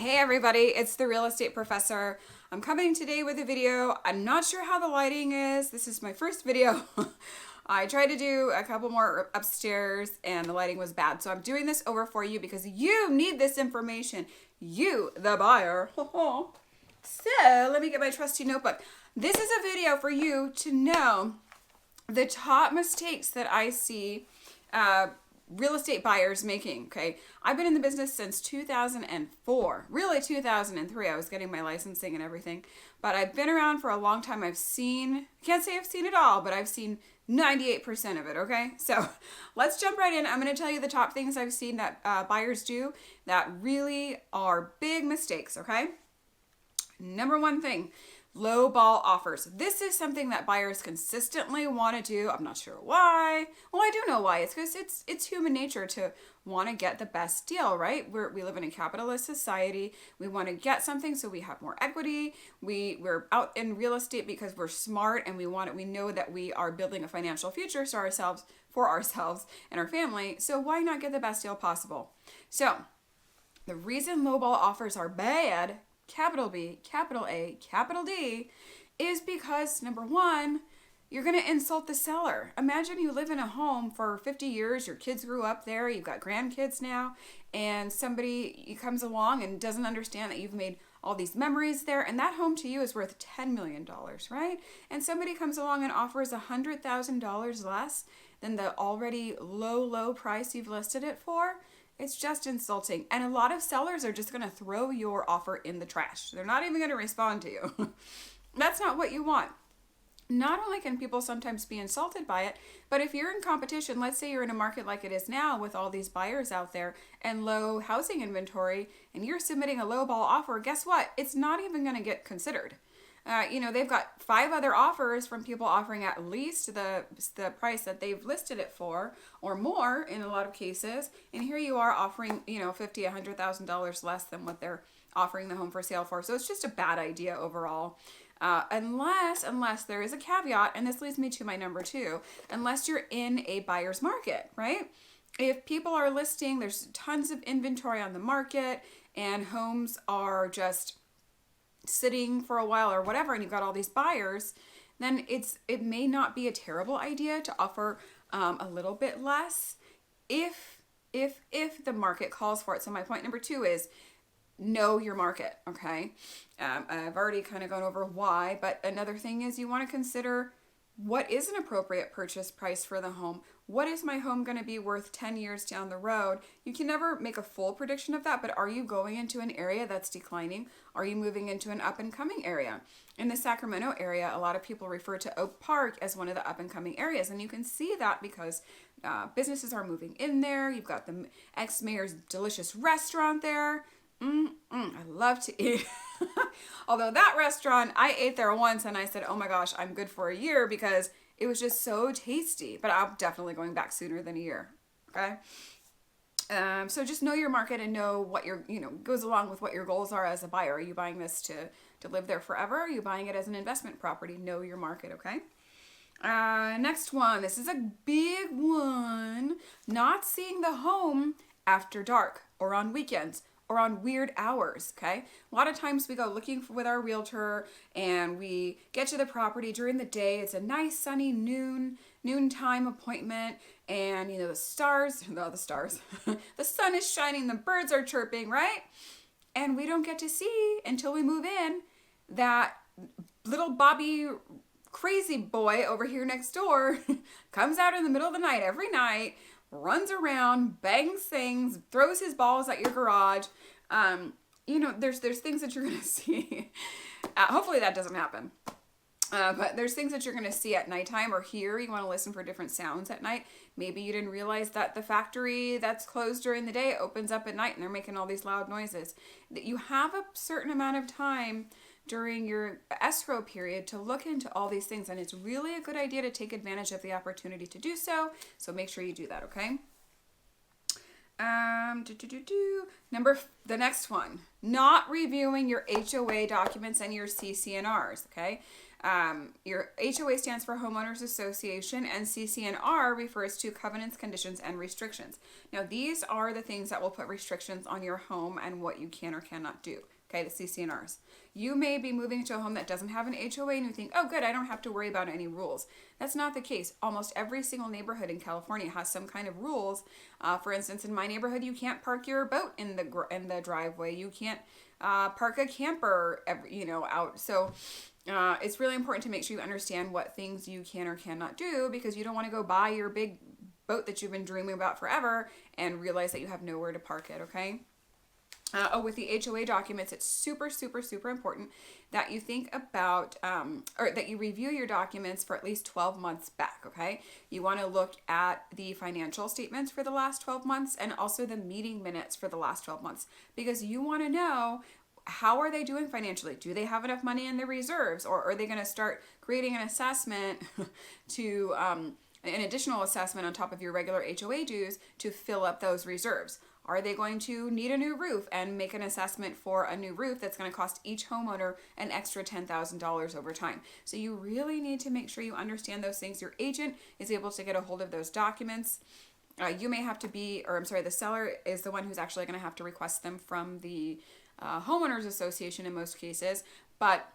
Hey everybody, it's the real estate professor. I'm coming today with a video. I'm not sure how the lighting is. This is my first video. I tried to do a couple more upstairs and the lighting was bad. So I'm doing this over for you because you need this information. You, the buyer. So let me get my trusty notebook. This is a video for you to know the top mistakes that I see real estate buyers making. Okay, I've been in the business since 2004, really 2003. I was getting my licensing and everything, but I've been around for a long time. I can't say I've seen it all, but I've seen 98% of it. Okay, so let's jump right in. I'm going to tell you the top things I've seen that buyers do that really are big mistakes. Okay, number one thing, low ball offers. This is something that buyers consistently want to do. I'm not sure why. Well, I do know why. It's because it's human nature to want to get the best deal, right? We live in a capitalist society. We want to get something so we have more equity. We're out in real estate because we're smart and we know that we are building a financial future for ourselves and our family. So why not get the best deal possible? So the reason low ball offers are bad, capital B, capital A, capital D, is because number one, you're going to insult the seller. Imagine you live in a home for 50 years, your kids grew up there, you've got grandkids now, and somebody comes along and doesn't understand that you've made all these memories there, and that home to you is worth $10 million, right? And somebody comes along and offers $100,000 less than the already low price you've listed it for. It's just insulting. And a lot of sellers are just going to throw your offer in the trash. They're not even going to respond to you. That's not what you want. Not only can people sometimes be insulted by it, but if you're in competition, let's say you're in a market like it is now with all these buyers out there and low housing inventory, and you're submitting a low ball offer, guess what? It's not even going to get considered. They've got 5 other offers from people offering at least the price that they've listed it for or more in a lot of cases. And here you are offering, $50,000, $100,000 less than what they're offering the home for sale for. So it's just a bad idea overall. Unless there is a caveat, and this leads me to my number 2, unless you're in a buyer's market, right? If people are listing, there's tons of inventory on the market and homes are just sitting for a while or whatever, and you've got all these buyers, then it may not be a terrible idea to offer a little bit less if the market calls for it. So my point number 2 is know your market. Okay, I've already kind of gone over why, but another thing is you want to consider what is an appropriate purchase price for the home. What is my home going to be worth 10 years down the road? You can never make a full prediction of that, but are you going into an area that's declining? Are you moving into an up and coming area? In the Sacramento area, a lot of people refer to Oak Park as one of the up and coming areas, and you can see that because businesses are moving in there. You've got the ex-mayor's delicious restaurant there. I love to eat. Although that restaurant, I ate there once and I said, oh my gosh, I'm good for a year because it was just so tasty. But I'm definitely going back sooner than a year. Okay. So just know your market and know what goes along with what your goals are as a buyer. Are you buying this to live there forever? Are you buying it as an investment property? Know your market. Okay. Next one. This is a big one. Not seeing the home after dark or on weekends or on weird hours. Okay. A lot of times we go looking with our realtor and we get to the property during the day. It's a nice sunny noontime appointment, and the sun is shining, the birds are chirping, right? And we don't get to see until we move in that little Bobby crazy boy over here next door comes out in the middle of the night every night, runs around, bangs things, throws his balls at your garage. There's things that you're going to see. Hopefully that doesn't happen. But there's things that you're going to see at nighttime or hear. You want to listen for different sounds at night. Maybe you didn't realize that the factory that's closed during the day opens up at night and they're making all these loud noises. That you have a certain amount of time during your escrow period to look into all these things, and it's really a good idea to take advantage of the opportunity to do so. So make sure you do that, okay? The next one, not reviewing your HOA documents and your CC&Rs, okay? Your HOA stands for Homeowners Association, and CCNR refers to covenants, conditions, and restrictions. Now, these are the things that will put restrictions on your home and what you can or cannot do. Okay, the CCNRs. You may be moving to a home that doesn't have an HOA and you think, oh good, I don't have to worry about any rules. That's not the case. Almost every single neighborhood in California has some kind of rules. For instance, in my neighborhood, you can't park your boat in the driveway. You can't park a camper, out. So it's really important to make sure you understand what things you can or cannot do, because you don't want to go buy your big boat that you've been dreaming about forever and realize that you have nowhere to park it, okay? With the HOA documents, it's super, super, super important that you think about, or that you review your documents for at least 12 months back, okay? You want to look at the financial statements for the last 12 months and also the meeting minutes for the last 12 months, because you want to know, how are they doing financially? Do they have enough money in their reserves, or are they going to start creating an assessment to, an additional assessment on top of your regular HOA dues to fill up those reserves? Are they going to need a new roof and make an assessment for a new roof that's going to cost each homeowner an extra $10,000 over time? So you really need to make sure you understand those things. Your agent is able to get a hold of those documents. You may have to the seller is the one who's actually going to have to request them from the homeowners association in most cases, but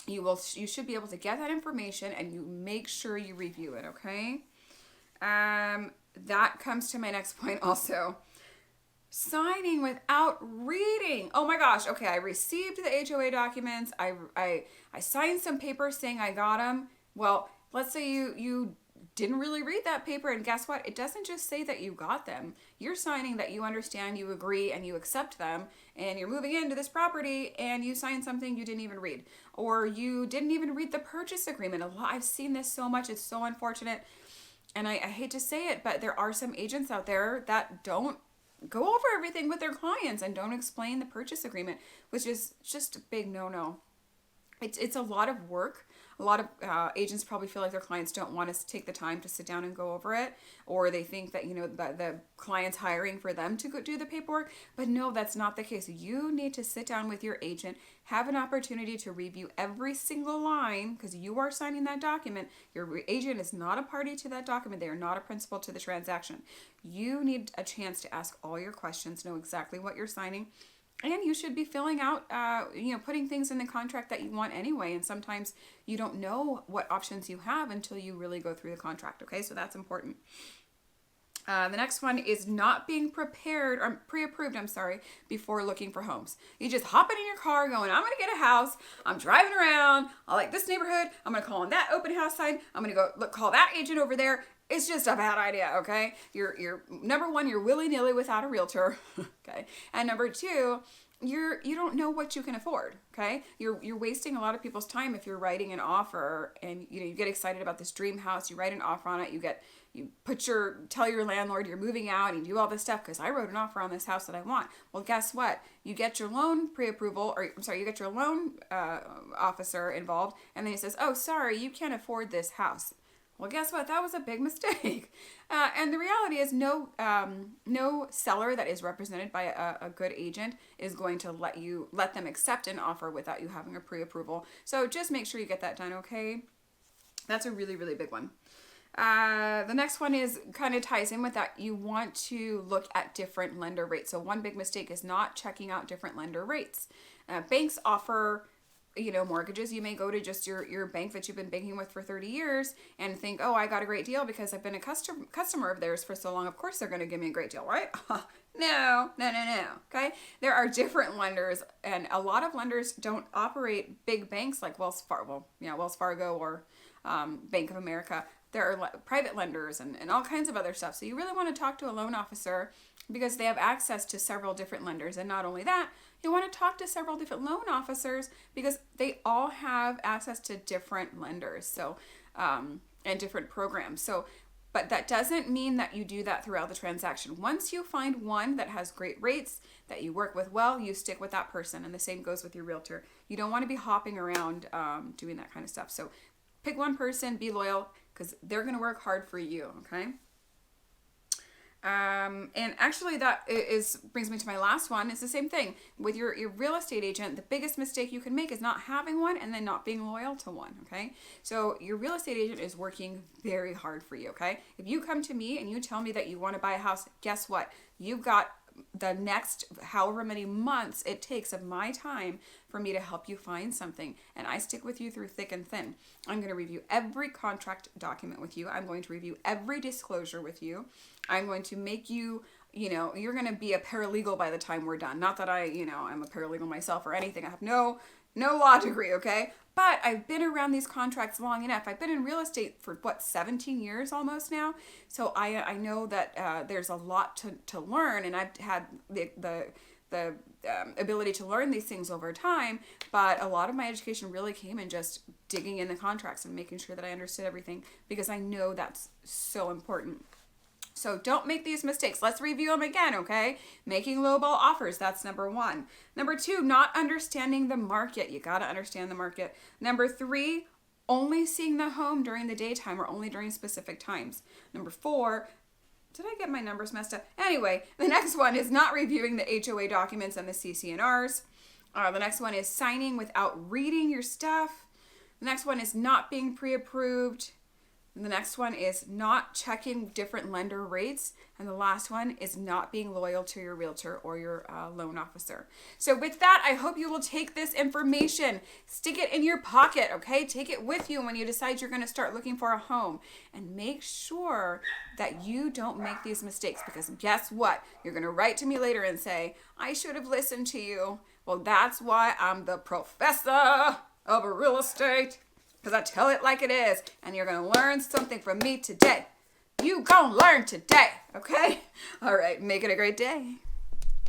you should be able to get that information, and you make sure you review it, okay? That comes to my next point also. Signing without reading. Oh my gosh. Okay, I received the HOA documents. I signed some papers saying I got them. Well, let's say you didn't really read that paper, and guess what? It doesn't just say that you got them. You're signing that you understand, you agree, and you accept them, and you're moving into this property and you signed something you didn't even read, or you didn't even read the purchase agreement. I've seen this so much. It's so unfortunate, and I hate to say it, but there are some agents out there that don't go over everything with their clients and don't explain the purchase agreement, which is just a big no-no. It's a lot of work. A lot of agents probably feel like their clients don't want to take the time to sit down and go over it, or they think that the client's hiring for them to go do the paperwork. But no, that's not the case. You need to sit down with your agent, have an opportunity to review every single line, because you are signing that document. Your agent is not a party to that document. They are not a principal to the transaction. You need a chance to ask all your questions, know exactly what you're signing. And you should be filling out, putting things in the contract that you want anyway. And sometimes you don't know what options you have until you really go through the contract. Okay, so that's important. The next one is not being pre-approved, before looking for homes. You just hop in your car going, I'm going to get a house. I'm driving around. I like this neighborhood. I'm going to call on that open house sign. I'm going to go call that agent over there. It's just a bad idea, okay? You're number one, you're willy-nilly without a realtor, okay? And number two, you don't know what you can afford, okay? You're wasting a lot of people's time if you're writing an offer and you get excited about this dream house, you write an offer on it, tell your landlord you're moving out, and you do all this stuff because I wrote an offer on this house that I want. Well, guess what? You get your loan pre-approval, you get your loan officer involved, and then he says, oh, sorry, you can't afford this house. Well, guess what? That was a big mistake. And the reality is no seller that is represented by a good agent is going to let them accept an offer without you having a pre-approval. So just make sure you get that done, okay? That's a really, really big one. The next one is kind of ties in with that. You want to look at different lender rates. So one big mistake is not checking out different lender rates. Banks offer mortgages. You may go to just your bank that you've been banking with for 30 years and think, oh, I got a great deal because I've been a customer of theirs for so long. Of course they're going to give me a great deal, right? No. Okay. There are different lenders, and a lot of lenders don't operate big banks like Wells Fargo or Bank of America. There are private lenders and all kinds of other stuff. So you really want to talk to a loan officer because they have access to several different lenders. And not only that, you want to talk to several different loan officers because they all have access to different lenders, so and different programs. But that doesn't mean that you do that throughout the transaction. Once you find one that has great rates, that you work with well, you stick with that person. And the same goes with your realtor. You don't want to be hopping around doing that kind of stuff. So pick one person, be loyal, because they're going to work hard for you, okay? And actually that brings me to my last one. It's the same thing with your real estate agent. The biggest mistake you can make is not having one and then not being loyal to one. Okay. So your real estate agent is working very hard for you. Okay. If you come to me and you tell me that you want to buy a house, guess what? You've got the next however many months it takes of my time for me to help you find something, and I stick with you through thick and thin. I'm going to review every contract document with you. I'm going to review every disclosure with you. I'm going to make you, you're going to be a paralegal by the time we're done. Not that I'm a paralegal myself or anything. I have no law degree, okay? But I've been around these contracts long enough. I've been in real estate for 17 years almost now. So I know that there's a lot to learn, and I've had the ability to learn these things over time. But a lot of my education really came in just digging in the contracts and making sure that I understood everything, because I know that's so important. So don't make these mistakes. Let's review them again, okay? Making lowball offers, that's number 1. Number 2, not understanding the market. You got to understand the market. Number 3, only seeing the home during the daytime or only during specific times. Number 4, did I get my numbers messed up? Anyway, the next one is not reviewing the HOA documents and the CC&Rs. The next one is signing without reading your stuff. The next one is not being pre-approved. And the next one is not checking different lender rates. And the last one is not being loyal to your realtor or your loan officer. So with that, I hope you will take this information, stick it in your pocket, okay? Take it with you when you decide you're going to start looking for a home. And make sure that you don't make these mistakes, because guess what? You're going to write to me later and say, I should have listened to you. Well, that's why I'm the professor of real estate. Because I tell it like it is, and you're going to learn something from me today. You gonna learn today, okay? All right, make it a great day.